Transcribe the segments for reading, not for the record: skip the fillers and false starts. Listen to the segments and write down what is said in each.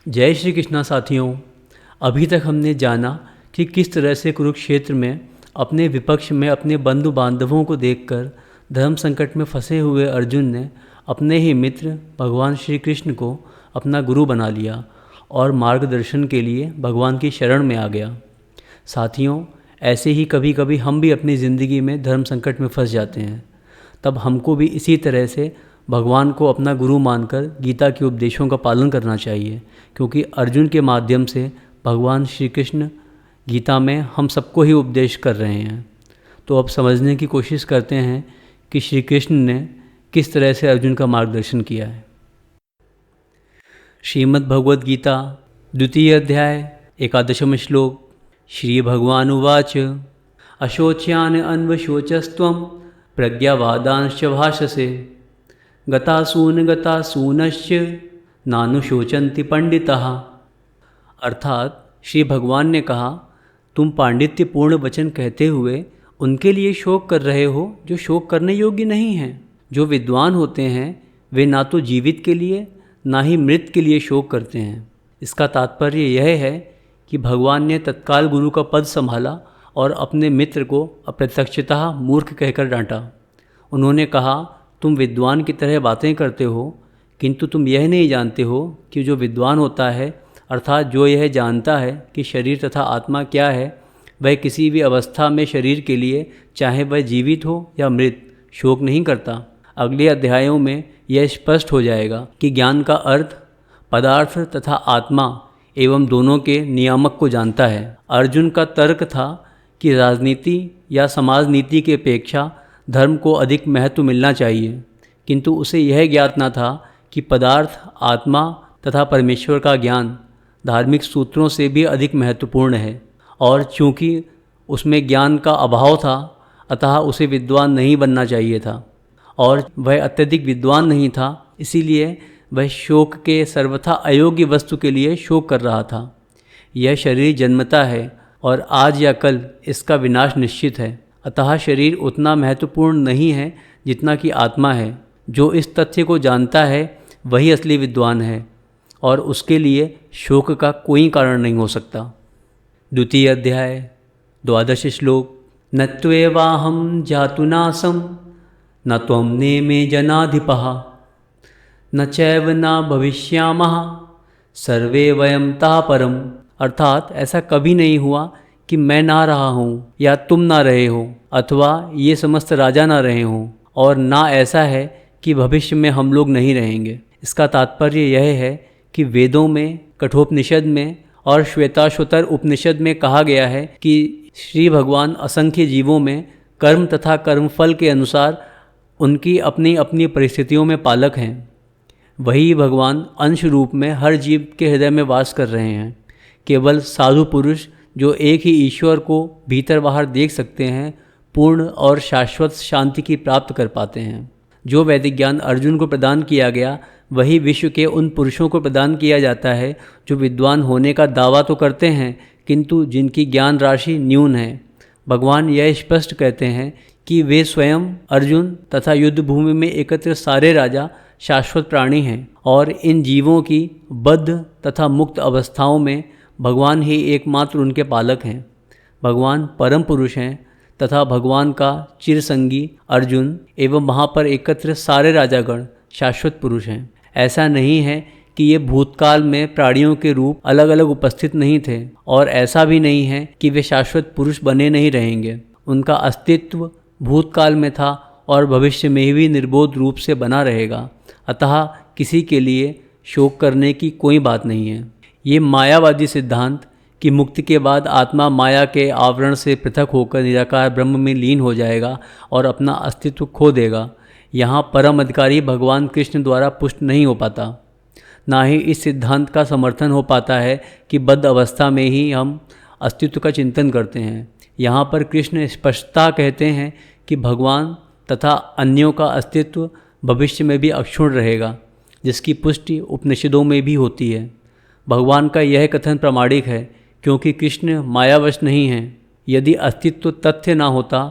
जय श्री कृष्णा साथियों। अभी तक हमने जाना कि किस तरह से कुरुक्षेत्र में अपने विपक्ष में अपने बंधु बांधवों को देखकर धर्म संकट में फंसे हुए अर्जुन ने अपने ही मित्र भगवान श्री कृष्ण को अपना गुरु बना लिया और मार्गदर्शन के लिए भगवान की शरण में आ गया। साथियों, ऐसे ही कभी कभी हम भी अपनी ज़िंदगी में धर्म संकट में फंस जाते हैं। तब हमको भी इसी तरह से भगवान को अपना गुरु मानकर गीता के उपदेशों का पालन करना चाहिए, क्योंकि अर्जुन के माध्यम से भगवान श्री कृष्ण गीता में हम सबको ही उपदेश कर रहे हैं। तो अब समझने की कोशिश करते हैं कि श्री कृष्ण ने किस तरह से अर्जुन का मार्गदर्शन किया है। श्रीमद् भगवद गीता द्वितीय अध्याय 11वां श्लोक। श्री भगवान उवाच अशोच्यान अन्वशोचस्त्वं प्रज्ञावादांश्च भाषसे गतासूनश्च नानुशोचन्ति पंडितः। अर्थात श्री भगवान ने कहा, तुम पांडित्यपूर्ण वचन कहते हुए उनके लिए शोक कर रहे हो जो शोक करने योग्य नहीं हैं। जो विद्वान होते हैं वे ना तो जीवित के लिए ना ही मृत के लिए शोक करते हैं। इसका तात्पर्य यह है कि भगवान ने तत्काल गुरु का पद संभाला और अपने मित्र को अप्रत्यक्षतः मूर्ख कहकर डांटा। उन्होंने कहा, तुम विद्वान की तरह बातें करते हो, किंतु तुम यह नहीं जानते हो कि जो विद्वान होता है, अर्थात जो यह जानता है कि शरीर तथा आत्मा क्या है, वह किसी भी अवस्था में शरीर के लिए, चाहे वह जीवित हो या मृत, शोक नहीं करता। अगले अध्यायों में यह स्पष्ट हो जाएगा कि ज्ञान का अर्थ पदार्थ तथा आत्मा एवं दोनों के नियामक को जानता है। अर्जुन का तर्क था कि राजनीति या समाज नीति की अपेक्षा धर्म को अधिक महत्व मिलना चाहिए, किंतु उसे यह ज्ञात न था कि पदार्थ, आत्मा तथा परमेश्वर का ज्ञान धार्मिक सूत्रों से भी अधिक महत्वपूर्ण है। और चूँकि उसमें ज्ञान का अभाव था, अतः उसे विद्वान नहीं बनना चाहिए था, और वह अत्यधिक विद्वान नहीं था, इसीलिए वह शोक के सर्वथा अयोग्य वस्तु के लिए शोक कर रहा था। यह शरीर जन्मता है और आज या कल इसका विनाश निश्चित है, अतः शरीर उतना महत्वपूर्ण नहीं है जितना कि आत्मा है। जो इस तथ्य को जानता है वही असली विद्वान है और उसके लिए शोक का कोई कारण नहीं हो सकता। द्वितीय अध्याय 12वां श्लोक। न त्वेवाहं जातुनासं न त्वं नेमे जनाधिपः न चैव न भविष्यामः सर्वे वयं तः परम। अर्थात ऐसा कभी नहीं हुआ कि मैं ना रहा हूँ या तुम ना रहे हो, अथवा ये समस्त राजा ना रहे हों, और ना ऐसा है कि भविष्य में हम लोग नहीं रहेंगे। इसका तात्पर्य यह है कि वेदों में, कठोपनिषद में और श्वेताश्वतर उपनिषद में कहा गया है कि श्री भगवान असंख्य जीवों में कर्म तथा कर्मफल के अनुसार उनकी अपनी अपनी परिस्थितियों में पालक हैं। वही भगवान अंश रूप में हर जीव के हृदय में वास कर रहे हैं। केवल साधु पुरुष जो एक ही ईश्वर को भीतर बाहर देख सकते हैं, पूर्ण और शाश्वत शांति की प्राप्त कर पाते हैं। जो वैदिक ज्ञान अर्जुन को प्रदान किया गया, वही विश्व के उन पुरुषों को प्रदान किया जाता है जो विद्वान होने का दावा तो करते हैं, किंतु जिनकी ज्ञान राशि न्यून है। भगवान यह स्पष्ट कहते हैं कि वे स्वयं, अर्जुन तथा युद्ध भूमि में एकत्र सारे राजा शाश्वत प्राणी हैं, और इन जीवों की बद्ध तथा मुक्त अवस्थाओं में भगवान ही एकमात्र उनके पालक हैं। भगवान परम पुरुष हैं तथा भगवान का चिरसंगी अर्जुन एवं वहाँ पर एकत्र सारे राजागण शाश्वत पुरुष हैं। ऐसा नहीं है कि ये भूतकाल में प्राणियों के रूप अलग अलग उपस्थित नहीं थे, और ऐसा भी नहीं है कि वे शाश्वत पुरुष बने नहीं रहेंगे। उनका अस्तित्व भूतकाल में था और भविष्य में भी निर्बोध रूप से बना रहेगा, अतः किसी के लिए शोक करने की कोई बात नहीं है। ये मायावादी सिद्धांत कि मुक्ति के बाद आत्मा माया के आवरण से पृथक होकर निराकार ब्रह्म में लीन हो जाएगा और अपना अस्तित्व खो देगा, यहाँ परम अधिकारी भगवान कृष्ण द्वारा पुष्ट नहीं हो पाता। ना ही इस सिद्धांत का समर्थन हो पाता है कि बद्ध अवस्था में ही हम अस्तित्व का चिंतन करते हैं। यहाँ पर कृष्ण स्पष्टता कहते हैं कि भगवान तथा अन्यों का अस्तित्व भविष्य में भी अक्षुण्ण रहेगा, जिसकी पुष्टि उपनिषदों में भी होती है। भगवान का यह कथन प्रामाणिक है, क्योंकि कृष्ण मायावश नहीं हैं। यदि अस्तित्व तथ्य ना होता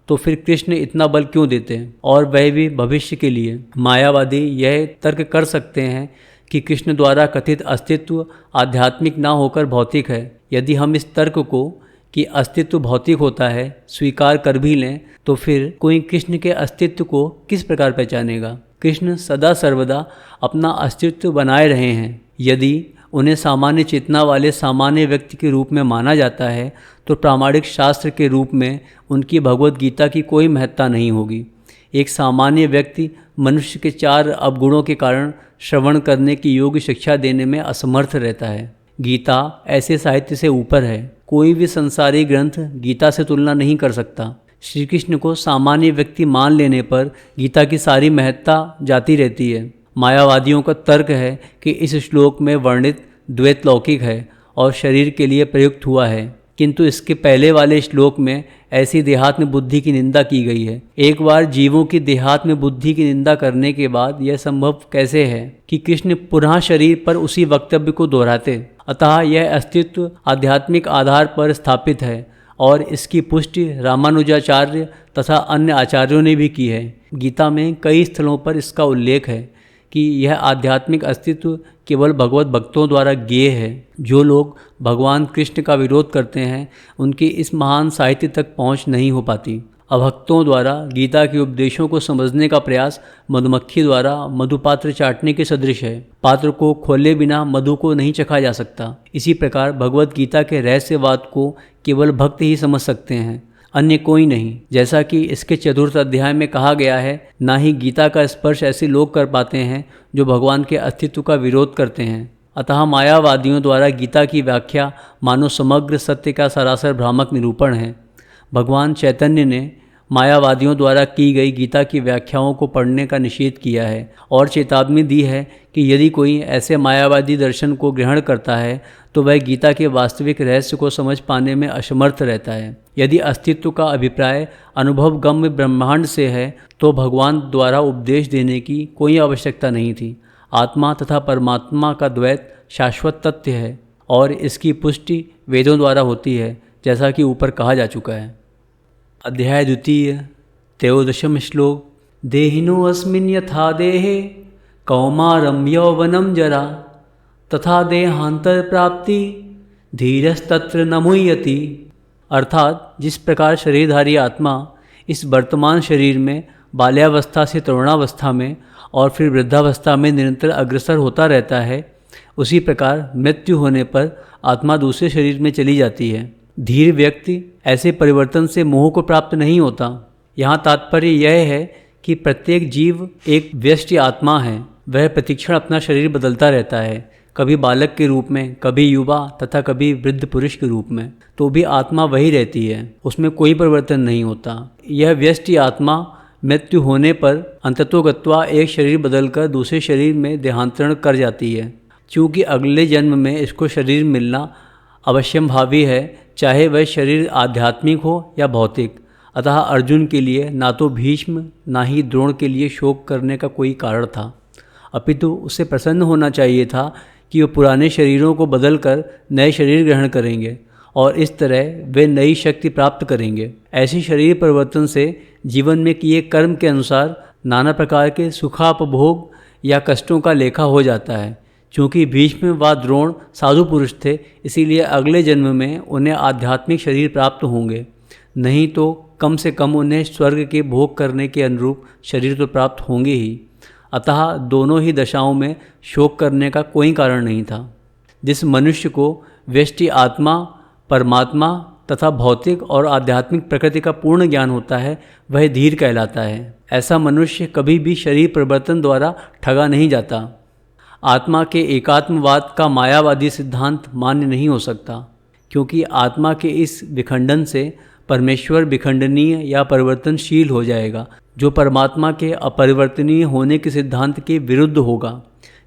तो फिर कृष्ण इतना बल क्यों देते, और वह भी भविष्य के लिए। मायावादी यह तर्क कर सकते हैं कि कृष्ण द्वारा कथित अस्तित्व आध्यात्मिक ना होकर भौतिक है। यदि हम इस तर्क को कि अस्तित्व भौतिक होता है स्वीकार कर भी लें तो फिर कोई कृष्ण के अस्तित्व को किस प्रकार पहचानेगा। कृष्ण सदा सर्वदा अपना अस्तित्व बनाए रहे हैं। यदि उन्हें सामान्य चेतना वाले सामान्य व्यक्ति के रूप में माना जाता है तो प्रामाणिक शास्त्र के रूप में उनकी भगवद गीता की कोई महत्ता नहीं होगी। एक सामान्य व्यक्ति मनुष्य के 4 अवगुणों के कारण श्रवण करने की योग्य शिक्षा देने में असमर्थ रहता है। गीता ऐसे साहित्य से ऊपर है। कोई भी संसारी ग्रंथ गीता से तुलना नहीं कर सकता। श्री कृष्ण को सामान्य व्यक्ति मान लेने पर गीता की सारी महत्ता जाती रहती है। मायावादियों का तर्क है कि इस श्लोक में वर्णित द्वैत लौकिक है और शरीर के लिए प्रयुक्त हुआ है, किंतु इसके पहले वाले श्लोक में ऐसी देहात्म बुद्धि की निंदा की गई है। एक बार जीवों की देहात्म बुद्धि की निंदा करने के बाद यह संभव कैसे है कि कृष्ण पुनः शरीर पर उसी वक्तव्य को दोहराते। अतः यह अस्तित्व आध्यात्मिक आधार पर स्थापित है और इसकी पुष्टि रामानुजाचार्य तथा अन्य आचार्यों ने भी की है। गीता में कई स्थलों पर इसका उल्लेख है कि यह आध्यात्मिक अस्तित्व केवल भगवत भक्तों द्वारा ज्ञेय है। जो लोग भगवान कृष्ण का विरोध करते हैं उनकी इस महान साहित्य तक पहुंच नहीं हो पाती। अभक्तों द्वारा गीता के उपदेशों को समझने का प्रयास मधुमक्खी द्वारा मधुपात्र चाटने के सदृश है। पात्र को खोले बिना मधु को नहीं चखा जा सकता। इसी प्रकार भगवत गीता के रहस्यवाद को केवल भक्त ही समझ सकते हैं, अन्य कोई नहीं। जैसा कि इसके 4th अध्याय में कहा गया है, ना ही गीता का स्पर्श ऐसे लोग कर पाते हैं जो भगवान के अस्तित्व का विरोध करते हैं। अतः मायावादियों द्वारा गीता की व्याख्या मानो समग्र सत्य का सरासर भ्रामक निरूपण है। भगवान चैतन्य ने मायावादियों द्वारा की गई गीता की व्याख्याओं को पढ़ने का निषेध किया है और चेतावनी दी है कि यदि कोई ऐसे मायावादी दर्शन को ग्रहण करता है तो वह गीता के वास्तविक रहस्य को समझ पाने में असमर्थ रहता है। यदि अस्तित्व का अभिप्राय अनुभवगम्य ब्रह्मांड से है तो भगवान द्वारा उपदेश देने की कोई आवश्यकता नहीं थी। आत्मा तथा परमात्मा का द्वैत शाश्वत तथ्य है और इसकी पुष्टि वेदों द्वारा होती है, जैसा कि ऊपर कहा जा चुका है। अध्याय 2 13 श्लोक। देहिनो अस्मिन् यथा देहे कौमारं यौवनं जरा तथा देहांतर प्राप्ति धीरस्तत्र न मुह्यति। अर्थात जिस प्रकार शरीरधारी आत्मा इस वर्तमान शरीर में बाल्यावस्था से तरुणावस्था में और फिर वृद्धावस्था में निरंतर अग्रसर होता रहता है, उसी प्रकार मृत्यु होने पर आत्मा दूसरे शरीर में चली जाती है। धीर व्यक्ति ऐसे परिवर्तन से मोह को प्राप्त नहीं होता। यहाँ तात्पर्य यह है कि प्रत्येक जीव एक व्यष्टि आत्मा है। वह प्रतिक्षण अपना शरीर बदलता रहता है, कभी बालक के रूप में, कभी युवा तथा कभी वृद्ध पुरुष के रूप में, तो भी आत्मा वही रहती है, उसमें कोई परिवर्तन नहीं होता। यह व्यष्टि आत्मा मृत्यु होने पर अंततोगत्वा एक शरीर बदलकर दूसरे शरीर में देहांतरण कर जाती है। चूँकि अगले जन्म में इसको शरीर मिलना अवश्यंभावी है, चाहे वह शरीर आध्यात्मिक हो या भौतिक। अतः अर्जुन के लिए ना तो भीष्म ना ही द्रोण के लिए शोक करने का कोई कारण था, अपितु उसे प्रसन्न होना चाहिए था कि वे पुराने शरीरों को बदलकर नए शरीर ग्रहण करेंगे और इस तरह वे नई शक्ति प्राप्त करेंगे। ऐसी शरीर परिवर्तन से जीवन में किए कर्म के अनुसार नाना प्रकार के सुखापभोग या कष्टों का लेखा हो जाता है। चूँकि भीष्म व द्रोण साधु पुरुष थे, इसीलिए अगले जन्म में उन्हें आध्यात्मिक शरीर प्राप्त होंगे, नहीं तो कम से कम उन्हें स्वर्ग के भोग करने के अनुरूप शरीर तो प्राप्त होंगे ही। अतः दोनों ही दशाओं में शोक करने का कोई कारण नहीं था। जिस मनुष्य को व्यष्टि आत्मा, परमात्मा तथा भौतिक और आध्यात्मिक प्रकृति का पूर्ण ज्ञान होता है, वह धीर कहलाता है। ऐसा मनुष्य कभी भी शरीर परिवर्तन द्वारा ठगा नहीं जाता। आत्मा के एकात्मवाद का मायावादी सिद्धांत मान्य नहीं हो सकता, क्योंकि आत्मा के इस विखंडन से परमेश्वर विखंडनीय या परिवर्तनशील हो जाएगा, जो परमात्मा के अपरिवर्तनीय होने के सिद्धांत के विरुद्ध होगा।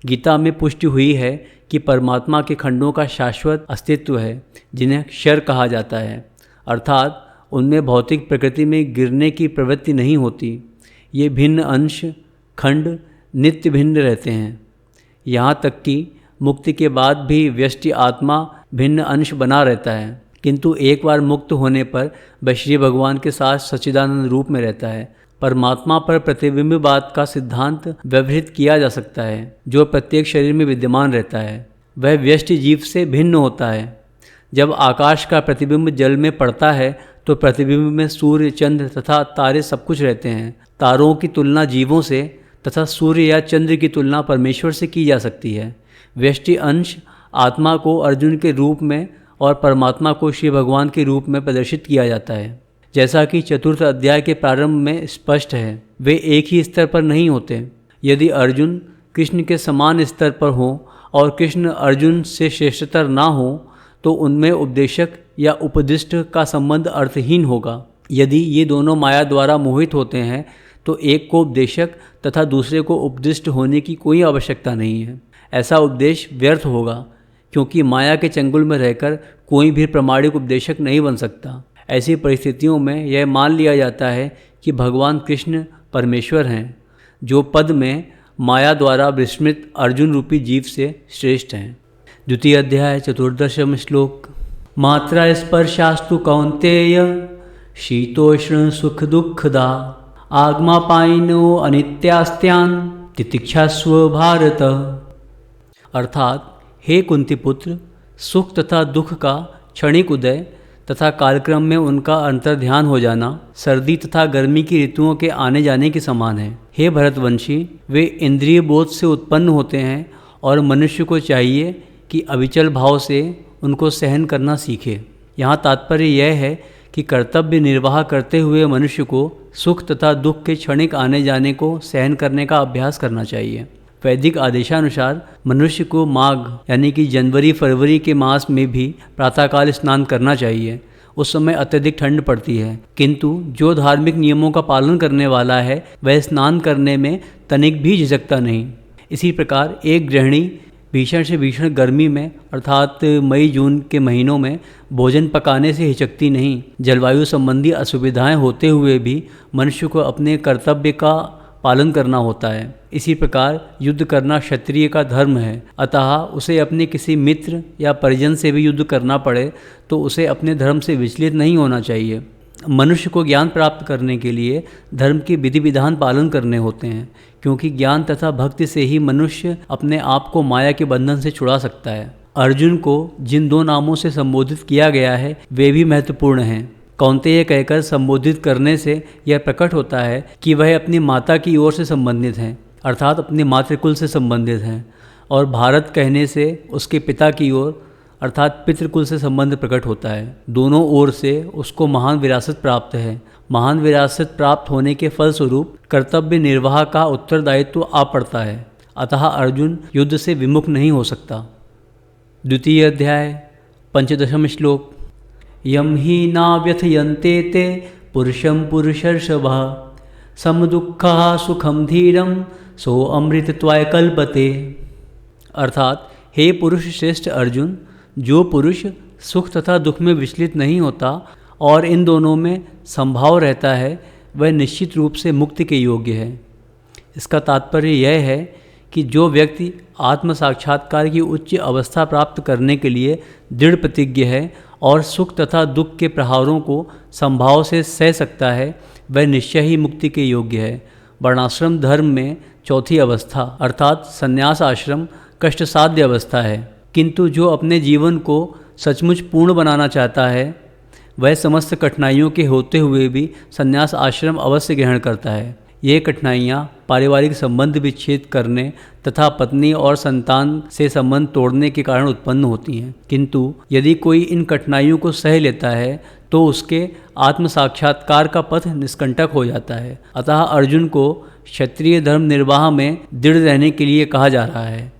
गीता में पुष्टि हुई है कि परमात्मा के खंडों का शाश्वत अस्तित्व है, जिन्हें क्षर कहा जाता है, अर्थात उनमें भौतिक प्रकृति में गिरने की प्रवृत्ति नहीं होती। ये भिन्न अंश खंड नित्य भिन्न रहते हैं। यहाँ तक कि मुक्ति के बाद भी व्यष्टि आत्मा भिन्न अंश बना रहता है, किंतु एक बार मुक्त होने पर वह श्री भगवान के साथ सच्चिदानंद रूप में रहता है। परमात्मा पर प्रतिबिंबवाद का सिद्धांत व्यवहित किया जा सकता है, जो प्रत्येक शरीर में विद्यमान रहता है। वह व्यष्टि जीव से भिन्न होता है। जब आकाश का प्रतिबिंब जल में पड़ता है तो प्रतिबिंब में सूर्य, चंद्र तथा तारे सब कुछ रहते हैं। तारों की तुलना जीवों से तथा सूर्य या चंद्र की तुलना परमेश्वर से की जा सकती है। व्यष्टि अंश आत्मा को अर्जुन के रूप में और परमात्मा को श्री भगवान के रूप में प्रदर्शित किया जाता है। जैसा कि चतुर्थ अध्याय के प्रारंभ में स्पष्ट है, वे एक ही स्तर पर नहीं होते। यदि अर्जुन कृष्ण के समान स्तर पर हो और कृष्ण अर्जुन से श्रेष्ठतर ना हो तो उनमें उपदेशक या उपदिष्ट का संबंध अर्थहीन होगा। यदि ये दोनों माया द्वारा मोहित होते हैं तो एक को उपदेशक तथा दूसरे को उपदिष्ट होने की कोई आवश्यकता नहीं है। ऐसा उपदेश व्यर्थ होगा, क्योंकि माया के चंगुल में रहकर कोई भी प्रामाणिक उपदेशक नहीं बन सकता। ऐसी परिस्थितियों में यह मान लिया जाता है कि भगवान कृष्ण परमेश्वर हैं, जो पद में माया द्वारा विस्मृत अर्जुन रूपी जीव से श्रेष्ठ हैं। द्वितीय अध्याय चतुर्दशम श्लोक। मात्रा स्पर्शास्तु कौन्तेय शीतोष्ण सुख दुःखदा आगमापायिनो अनित्यास्त्यान तितिक्षास्व भारत। अर्थात हे कुंती पुत्र, सुख तथा दुख का क्षणिक उदय तथा कालक्रम में उनका अंतर्ध्यान हो जाना सर्दी तथा गर्मी की ऋतुओं के आने जाने के समान है। हे भरतवंशी, वे इंद्रिय बोध से उत्पन्न होते हैं और मनुष्य को चाहिए कि अविचल भाव से उनको सहन करना सीखे। यहाँ तात्पर्य यह है कि कर्तव्य निर्वाह करते हुए मनुष्य को सुख तथा दुख के क्षणिक आने जाने को सहन करने का अभ्यास करना चाहिए। वैदिक आदेशानुसार मनुष्य को माघ यानी कि जनवरी फरवरी के मास में भी प्रातःकाल स्नान करना चाहिए। उस समय अत्यधिक ठंड पड़ती है, किंतु जो धार्मिक नियमों का पालन करने वाला है वह स्नान करने में तनिक भी झिझकता नहीं। इसी प्रकार एक गृहिणी भीषण से भीषण गर्मी में अर्थात मई जून के महीनों में भोजन पकाने से हिचकती नहीं। जलवायु संबंधी असुविधाएं होते हुए भी मनुष्य को अपने कर्तव्य का पालन करना होता है। इसी प्रकार युद्ध करना क्षत्रिय का धर्म है, अतः उसे अपने किसी मित्र या परिजन से भी युद्ध करना पड़े तो उसे अपने धर्म से विचलित नहीं होना चाहिए। मनुष्य को ज्ञान प्राप्त करने के लिए धर्म के विधि विधान पालन करने होते हैं, क्योंकि ज्ञान तथा भक्ति से ही मनुष्य अपने आप को माया के बंधन से छुड़ा सकता है। अर्जुन को जिन दो नामों से संबोधित किया गया है वे भी महत्वपूर्ण हैं। कौन्तेय कहकर संबोधित करने से यह प्रकट होता है कि वह अपनी माता की ओर से संबंधित हैं, अर्थात अपने मातृकुल से संबंधित हैं, और भारत कहने से उसके पिता की ओर अर्थात पितृकुल से संबंध प्रकट होता है। दोनों ओर से उसको महान विरासत प्राप्त है। महान विरासत प्राप्त होने के फलस्वरूप कर्तव्य निर्वाह का उत्तरदायित्व आ पड़ता है, अतः अर्जुन युद्ध से विमुख नहीं हो सकता। द्वितीय अध्याय पंचदशम श्लोक। यम ही नाव्यथयन्ते ते पुरुषं पुरुषर्षभः समदुःखः सुखम धीरम सो अमृतत्वाय कल्पते। अर्थात हे पुरुष श्रेष्ठ अर्जुन, जो पुरुष सुख तथा दुख में विचलित नहीं होता और इन दोनों में संभाव रहता है वह निश्चित रूप से मुक्ति के योग्य है। इसका तात्पर्य यह है कि जो व्यक्ति आत्म साक्षात्कार की उच्च अवस्था प्राप्त करने के लिए दृढ़ प्रतिज्ञ है और सुख तथा दुख के प्रहारों को संभाव से सह सकता है वह निश्चय ही मुक्ति के योग्य है। वर्णाश्रम धर्म में चौथी अवस्था अर्थात संन्यास आश्रम कष्ट साध्य अवस्था है, किंतु जो अपने जीवन को सचमुच पूर्ण बनाना चाहता है वह समस्त कठिनाइयों के होते हुए भी संन्यास आश्रम अवश्य ग्रहण करता है। ये कठिनाइयाँ पारिवारिक संबंध विच्छेद करने तथा पत्नी और संतान से संबंध तोड़ने के कारण उत्पन्न होती हैं, किंतु यदि कोई इन कठिनाइयों को सह लेता है तो उसके आत्म साक्षात्कार का पथ निष्कंटक हो जाता है। अतः अर्जुन को क्षत्रिय धर्म निर्वाह में दृढ़ रहने के लिए कहा जा रहा है।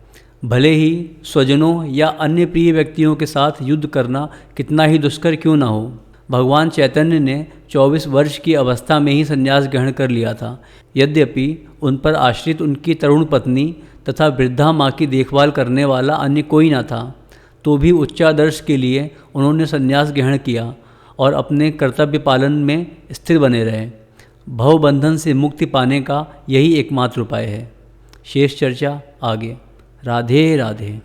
भले ही स्वजनों या अन्य प्रिय व्यक्तियों के साथ युद्ध करना कितना ही दुष्कर क्यों न हो। भगवान चैतन्य ने 24 वर्ष की अवस्था में ही संन्यास ग्रहण कर लिया था। यद्यपि उन पर आश्रित उनकी तरुण पत्नी तथा वृद्धा माँ की देखभाल करने वाला अन्य कोई न था, तो भी उच्चादर्श के लिए उन्होंने संन्यास ग्रहण किया और अपने कर्तव्य पालन में स्थिर बने रहे। भवबंधन से मुक्ति पाने का यही एकमात्र उपाय है। शेष चर्चा आगे। राधे राधे।